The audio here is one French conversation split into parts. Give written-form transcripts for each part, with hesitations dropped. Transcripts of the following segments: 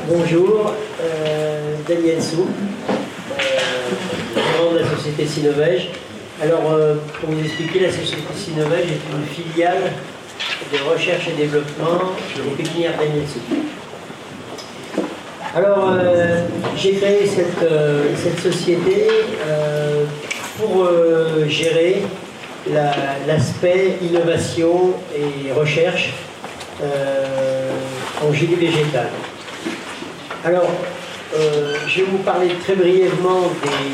Bonjour, Daniel Sou, gérant de la société Synovège. Alors, pour vous expliquer, la société Synovège est une filiale de recherche et développement des pépinières Daniel Sou. Alors, j'ai créé cette société pour gérer l'aspect innovation et recherche en génie végétal. Alors, je vais vous parler très brièvement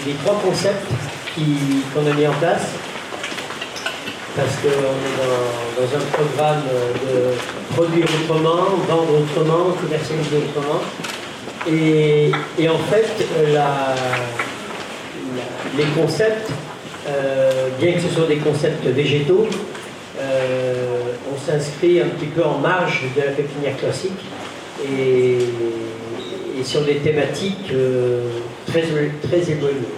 des trois concepts qu'on a mis en place, parce qu'on est dans un programme de produire autrement, vendre autrement, commercialiser autrement. Et en fait, les concepts, bien que ce soit des concepts végétaux, on s'inscrit un petit peu en marge de la pépinière classique et sur des thématiques très éloignées.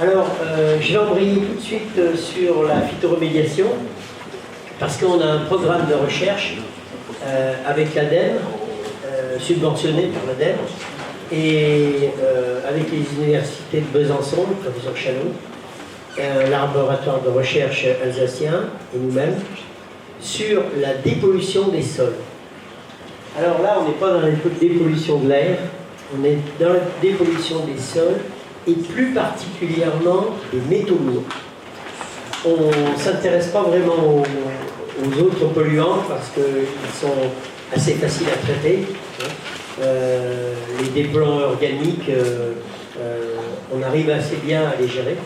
Alors, je vais embrayer tout de suite sur la phytoremédiation, parce qu'on a un programme de recherche avec l'ADEME, subventionné par l'ADEME, et avec les universités de Besançon, le professeur Chalot, un laboratoire de recherche alsacien, et nous-mêmes, sur la dépollution des sols. Alors là, on n'est pas dans la dépollution de l'air, on est dans la dépollution des sols, et plus particulièrement des métaux lourds. On ne s'intéresse pas vraiment aux autres polluants, parce qu'ils sont assez faciles à traiter. Les dépolluants organiques, on arrive assez bien à les gérer.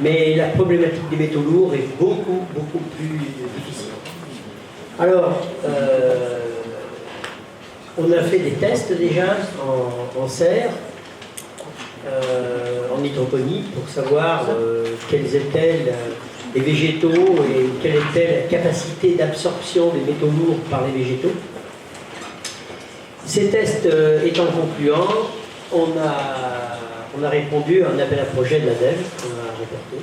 Mais la problématique des métaux lourds est beaucoup plus difficile. Alors, on a fait des tests déjà en serre, en hydroponie, pour savoir quels étaient les végétaux et quelle était la capacité d'absorption des métaux lourds par les végétaux. Ces tests étant concluants, on a répondu à un appel à projet de l'ADEME qu'on a remporté.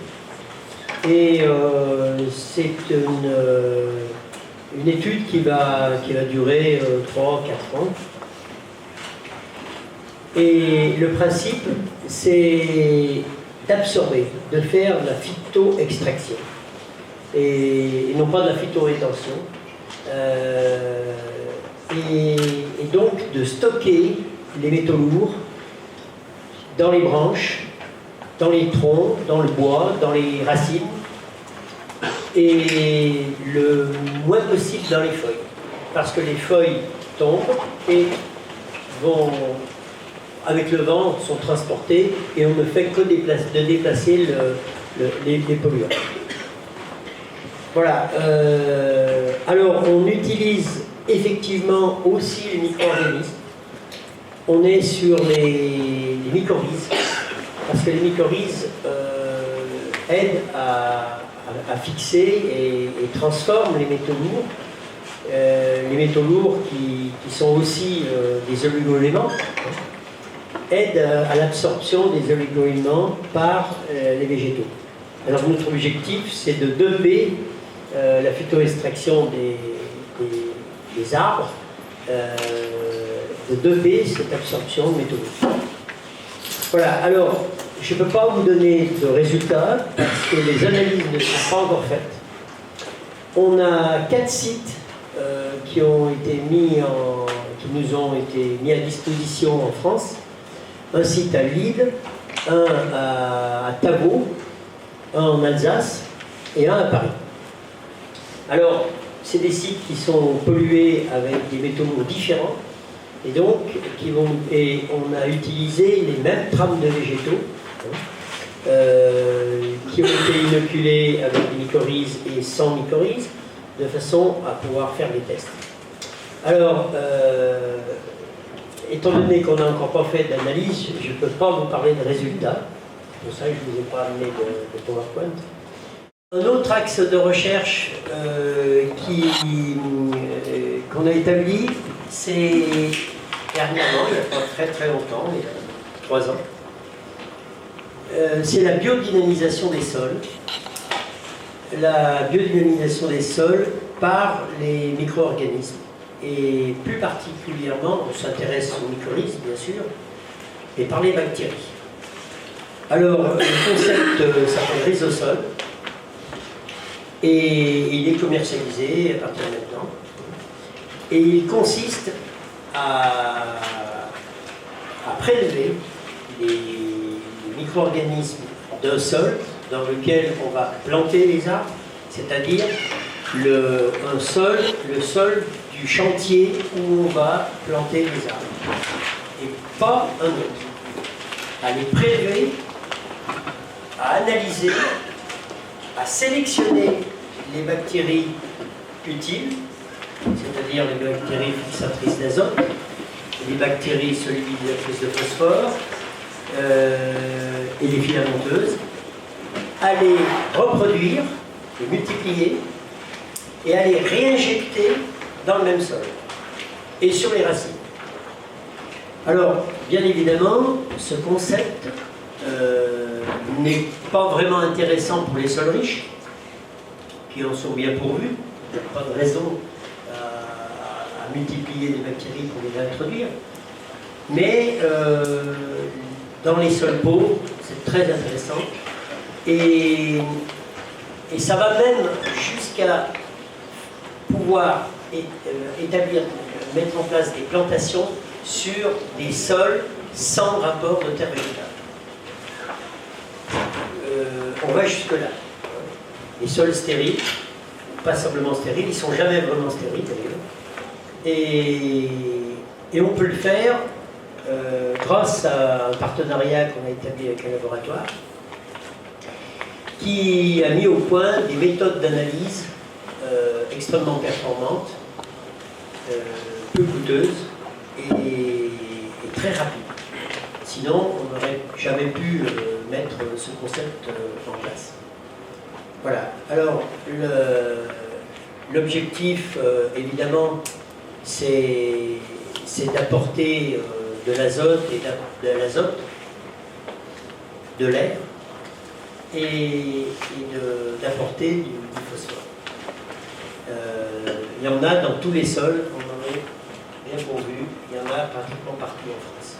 Et c'est une étude qui va durer 3-4 ans. Et le principe, c'est d'absorber, de faire de la phytoextraction et non pas de la phytorétention. Et donc de stocker les métaux lourds dans les branches, dans les troncs, dans le bois, dans les racines, et le moins possible dans les feuilles. Parce que les feuilles tombent et vont, avec le vent, sont transportées et on ne fait que de déplacer les polluants. Voilà. Alors, on utilise effectivement aussi les micro-organismes. On est sur les mycorhizes, parce que les mycorhizes aident à fixer et transforment les métaux lourds. Les métaux lourds qui sont aussi des oligo-éléments, aident à l'absorption des oligo-éléments par les végétaux. Alors notre objectif, c'est de doper la phytoextraction des arbres, de doper cette absorption de métaux lourds. Voilà, alors je ne peux pas vous donner de résultats parce que les analyses ne sont pas encore faites. On a 4 sites qui nous ont été mis à disposition en France. Un site à Lille, un à Tavaux, un en Alsace et un à Paris. Alors, c'est des sites qui sont pollués avec des métaux lourds différents et donc on a utilisé les mêmes trames de végétaux qui ont été inoculés avec des mycorhizes et sans mycorhizes de façon à pouvoir faire des tests. Alors, étant donné qu'on n'a encore pas fait d'analyse, je ne peux pas vous parler de résultats. C'est pour ça que je ne vous ai pas amené de PowerPoint. Un autre axe de recherche qu'on a établi, c'est dernièrement, il n'y a pas très longtemps, il y a 3 ans, c'est la biodynamisation des sols. La biodynamisation des sols par les micro-organismes et plus particulièrement, on s'intéresse aux mycorhizes, bien sûr, et par les bactéries. Alors, le concept s'appelle Rhizosol, et il est commercialisé à partir de maintenant. Et il consiste à prélever les micro-organismes d'un sol dans lequel on va planter les arbres, c'est-à-dire le sol du chantier où on va planter les arbres, et pas un autre. À les prélever, à analyser, à sélectionner les bactéries utiles, c'est-à-dire les bactéries fixatrices d'azote, les bactéries solidificatrices de phosphore et les filamenteuses, à les reproduire, les multiplier et à les réinjecter dans le même sol et sur les racines. Alors, bien évidemment, ce concept n'est pas vraiment intéressant pour les sols riches, qui en sont bien pourvus. Il n'y a pas de raison à multiplier les bactéries pour les introduire. Mais dans les sols pauvres, c'est très intéressant. Et ça va même jusqu'à pouvoir mettre en place des plantations sur des sols sans rapport de terre végétale. On va jusque-là. Les sols stériles, pas simplement stériles, ils ne sont jamais vraiment stériles d'ailleurs. Et on peut le faire grâce à un partenariat qu'on a établi avec un laboratoire qui a mis au point des méthodes d'analyse extrêmement performantes, peu coûteuses et très rapides. Sinon, on n'aurait jamais pu mettre ce concept en place. Voilà. Alors, l'objectif, évidemment, c'est d'apporter de l'azote de l'air et d'apporter du phosphore. Il y en a dans tous les sols, on en est bien pourvu, il y en a pratiquement partout en France.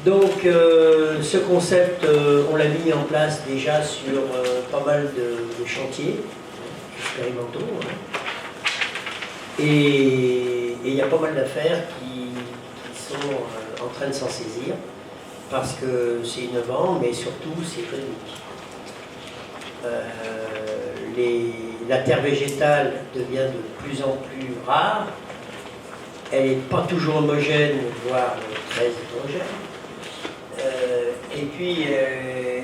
Donc ce concept, on l'a mis en place déjà sur pas mal de chantiers expérimentaux. Et il y a pas mal d'affaires qui sont en train de s'en saisir, parce que c'est innovant, mais surtout c'est économique. La terre végétale devient de plus en plus rare, elle n'est pas toujours homogène, voire très hétérogène. Et puis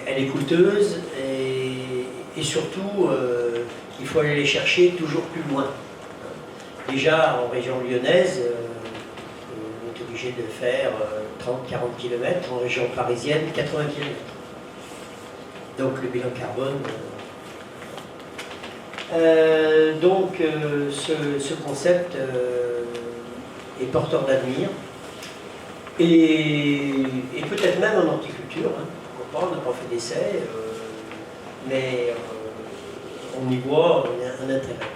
elle est coûteuse et surtout il faut aller les chercher toujours plus loin. Déjà en région lyonnaise, on est obligé de faire 30-40 km, en région parisienne 80 km. Donc le bilan carbone. Ce concept est porteur d'avenir. Et peut-être même en horticulture, hein. Pourquoi pas, on n'a pas fait d'essai, mais on y voit un intérêt.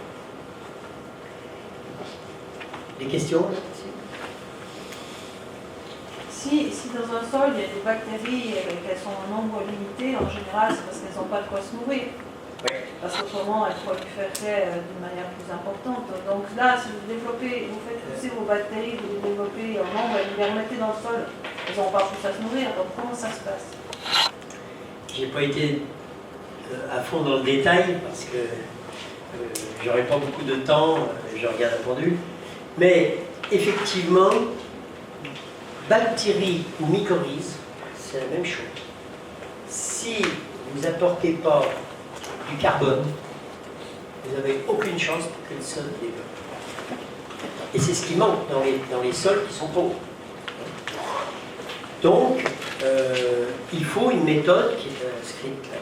Des questions là-dessus? Si dans un sol il y a des bactéries et qu'elles sont en nombre limité, en général c'est parce qu'elles n'ont pas de quoi se nourrir. Oui. Parce qu'autrement elles prolifèrent d'une manière plus importante. Donc là, si vous faites pousser vos bactéries, vous les développez en nombre et vous les remettez dans le sol, elles n'ont pas plus à se nourrir. Donc comment ça se passe? J'ai pas été à fond dans le détail parce que j'aurais pas beaucoup de temps, je regarde la pendule. Mais effectivement, bactéries ou mycorhizes, c'est la même chose. Si vous n'apportez pas du carbone, vous n'avez aucune chance pour que le sol développe. Et c'est ce qui manque dans les sols qui sont pauvres. Donc, il faut une méthode qui est inscrite là,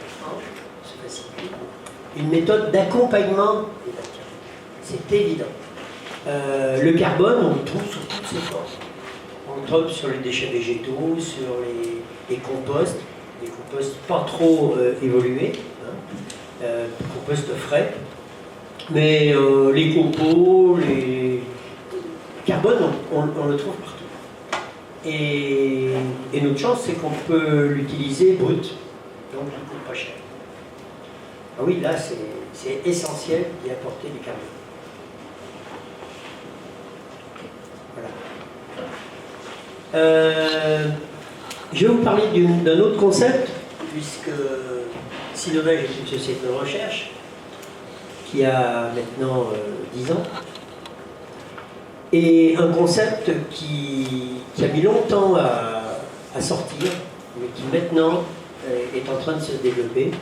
c'est facile, une méthode d'accompagnement des bactéries. C'est évident. Le carbone, on le trouve sous toutes ses formes. On le trouve sur les déchets végétaux, sur les composts pas trop évolués, composts frais, mais les copeaux, carbone, on le trouve partout. Et notre chance, c'est qu'on peut l'utiliser brut, donc il ne coûte pas cher. Ah oui, là, c'est essentiel d'y apporter du carbone. Voilà. Je vais vous parler d'un autre concept, puisque Synovage est une société de recherche qui a maintenant 10 ans. Et un concept qui a mis longtemps à sortir, mais qui maintenant est en train de se développer,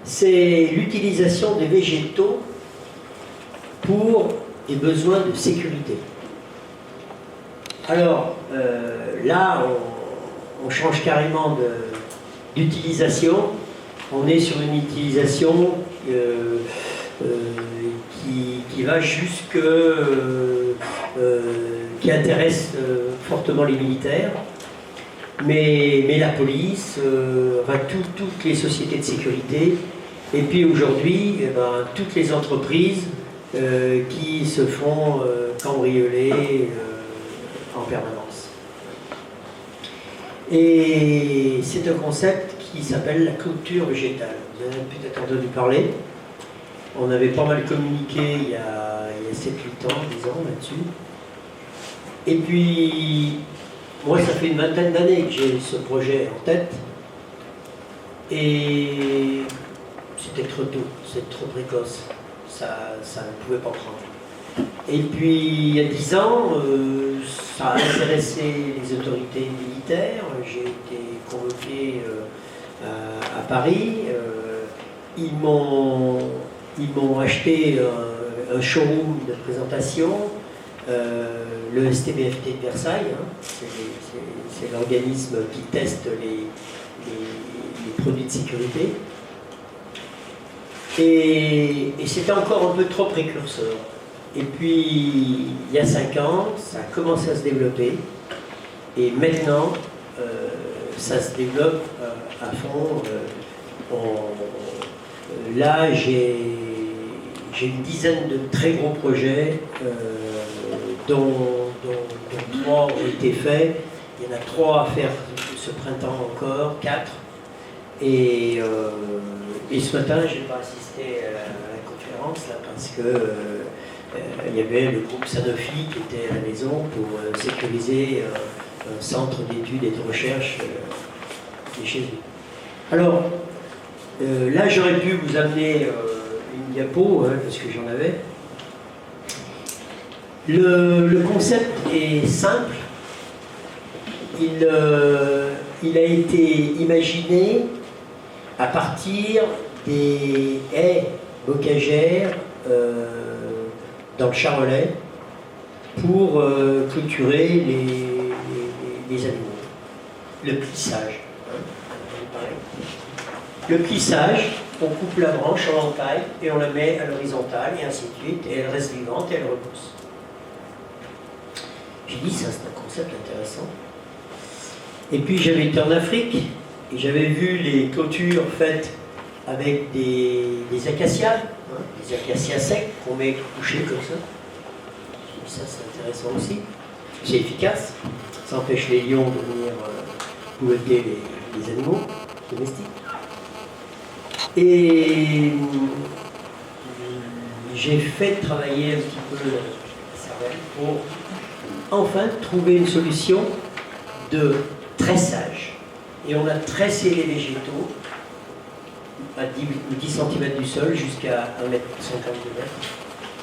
c'est l'utilisation des végétaux pour des besoins de sécurité. Alors, là, on change carrément d'utilisation. On est sur une utilisation qui va jusque... qui intéresse fortement les militaires, mais la police, enfin, toutes les sociétés de sécurité, et puis aujourd'hui, toutes les entreprises qui se font cambrioler en permanence. Et c'est un concept qui s'appelle la culture végétale. Vous en avez peut-être entendu parler. On avait pas mal communiqué il y a 7-8 ans, 10 ans là-dessus. Et puis, moi, ça fait une vingtaine d'années que j'ai ce projet en tête. Et c'était trop tôt, c'était trop précoce. Ça ne pouvait pas prendre. Et puis, il y a 10 ans, ça a intéressé les autorités militaires. J'ai été convoqué à Paris. Ils m'ont acheté un showroom de présentation, le STBFT de Versailles, hein, c'est l'organisme qui teste les produits de sécurité. Et c'était encore un peu trop précurseur. Et puis, il y a 5 ans, ça a commencé à se développer. Et maintenant, ça se développe à fond. Là, j'ai une dizaine de très gros projets, dont 3 ont été faits. Il y en a 3 à faire ce printemps encore, 4. Et ce matin, je n'ai pas assisté à la conférence là, parce que il y avait le groupe Sanofi qui était à la maison pour sécuriser un centre d'études et de recherche qui est chez eux. Alors, là, j'aurais pu vous amener une diapo, hein, parce que j'en avais. Le concept est simple. Il a été imaginé à partir des haies bocagères dans le Charolais pour clôturer les animaux. Le plissage. Le plissage, on coupe la branche en entaille et on la met à l'horizontale et ainsi de suite, et elle reste vivante et elle repousse. J'ai dit, ça c'est un concept intéressant. Et puis j'avais été en Afrique et j'avais vu les clôtures faites avec des acacias, hein, des acacias secs qu'on met couchés comme ça. Ça c'est intéressant aussi. C'est efficace, ça empêche les lions de venir boulever les animaux domestiques. Et j'ai fait travailler un petit peu la cervelle pour enfin trouver une solution de tressage. Et on a tressé les végétaux à 10 cm du sol jusqu'à 1,50 m.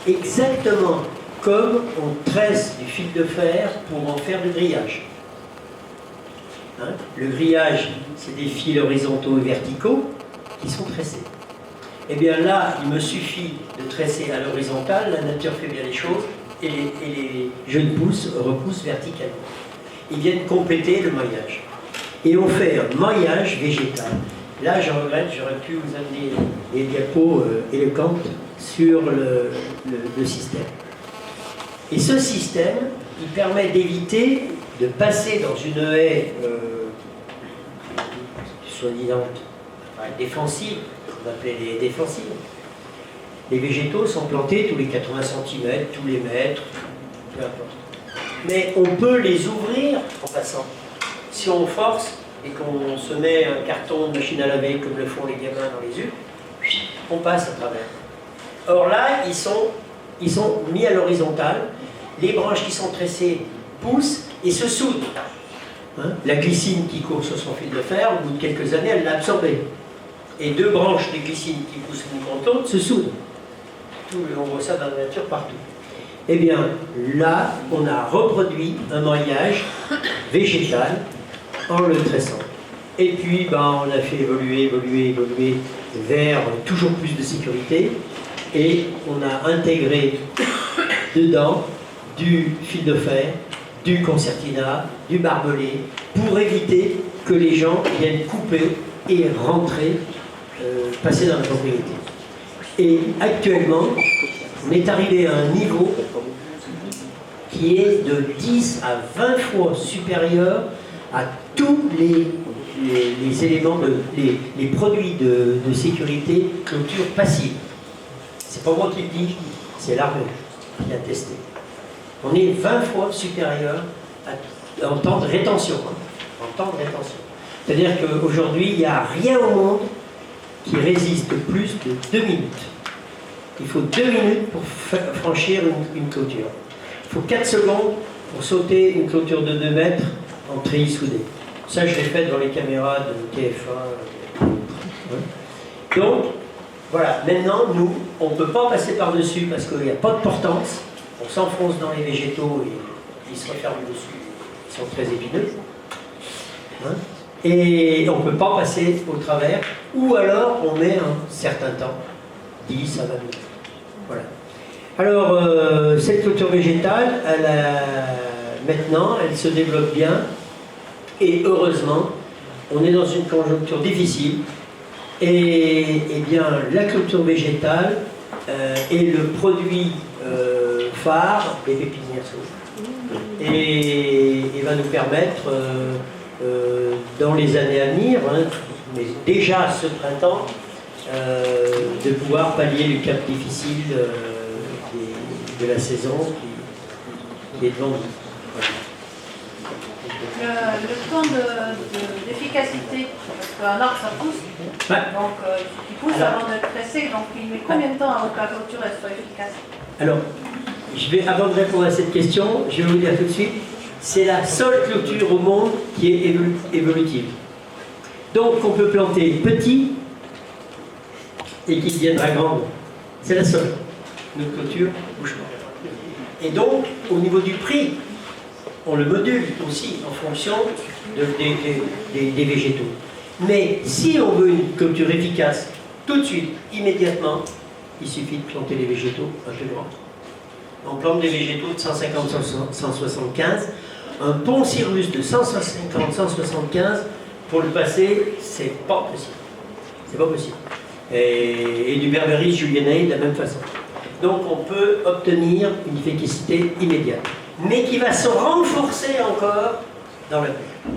Exactement comme on tresse du fil de fer pour en faire du grillage. Hein? Le grillage, c'est des fils horizontaux et verticaux qui sont tressés. Et bien là, il me suffit de tresser à l'horizontale, la nature fait bien les choses, et les jeunes pousses repoussent verticalement. Ils viennent compléter le maillage. Et on fait un maillage végétal. Là, je regrette, j'aurais pu vous amener des diapos éloquentes sur le système. Et ce système, il permet d'éviter de passer dans une haie soi-disant défensive, qu'on appelait les défensives. Les végétaux sont plantés tous les 80 cm, tous les mètres, peu importe. Mais on peut les ouvrir en passant. Si on force et qu'on se met un carton de machine à laver comme le font les gamins dans les yeux, on passe à travers. Or là, ils sont mis à l'horizontale, les branches qui sont tressées poussent et se soudent. Hein? La glycine qui court sur son fil de fer, au bout de quelques années, elle l'a absorbé. Et deux branches de glycine qui poussent l'une contre l'autre se soudent. On voit ça dans la nature partout. Eh bien, là, on a reproduit un maillage végétal en le tressant. Et puis, ben, on a fait évoluer vers toujours plus de sécurité. Et on a intégré dedans du fil de fer, du concertina, du barbelé, pour éviter que les gens viennent couper et rentrer, passer dans la propriété. Et actuellement, on est arrivé à un niveau qui est de 10 à 20 fois supérieur à tous les éléments, les produits de sécurité clôture passive. C'est pas moi qui le dis, c'est l'armée qui a testé. On est 20 fois supérieur en temps de rétention. Hein, en temps de rétention. C'est-à-dire qu'aujourd'hui, il n'y a rien au monde qui résiste plus de 2 minutes. Il faut 2 minutes pour franchir une clôture. Il faut 4 secondes pour sauter une clôture de 2 mètres en treillis soudé. Ça, je l'ai fait dans les caméras de TF1. Donc, voilà, maintenant, nous, on ne peut pas passer par-dessus parce qu'il n'y a pas de portance. On s'enfonce dans les végétaux et ils se referment dessus. Ils sont très épineux. Hein? Et on ne peut pas passer au travers. Ou alors, on met un certain temps, 10 à 20 minutes. Voilà. Alors, cette clôture végétale, maintenant, elle se développe bien. Et heureusement, on est dans une conjoncture difficile. Et bien, la clôture végétale est le produit phare des pépinières sauvages. Et va nous permettre, dans les années à venir, hein, mais déjà ce printemps, de pouvoir pallier le cap difficile de la saison qui est devant nous. Le temps d'efficacité, parce qu'un arbre ça pousse, donc il pousse avant d'être tressé, donc il met combien de temps avant que la clôture elle soit efficace? Alors, avant de répondre à cette question, je vais vous dire tout de suite, c'est la seule clôture au monde qui est évolutive. Donc on peut planter petit et qui deviendra grande. C'est la seule. Notre clôture bouge pas. Et donc, au niveau du prix, on le module aussi en fonction des végétaux. Mais si on veut une clôture efficace, tout de suite, immédiatement, il suffit de planter les végétaux un peu grands. On plante des végétaux de 150-175. Un Poncirus de 150-175, pour le passer, c'est pas possible. C'est pas possible. Et du Berberis julianae de la même façon. Donc on peut obtenir une efficacité immédiate, mais qui va se renforcer encore dans la pluie.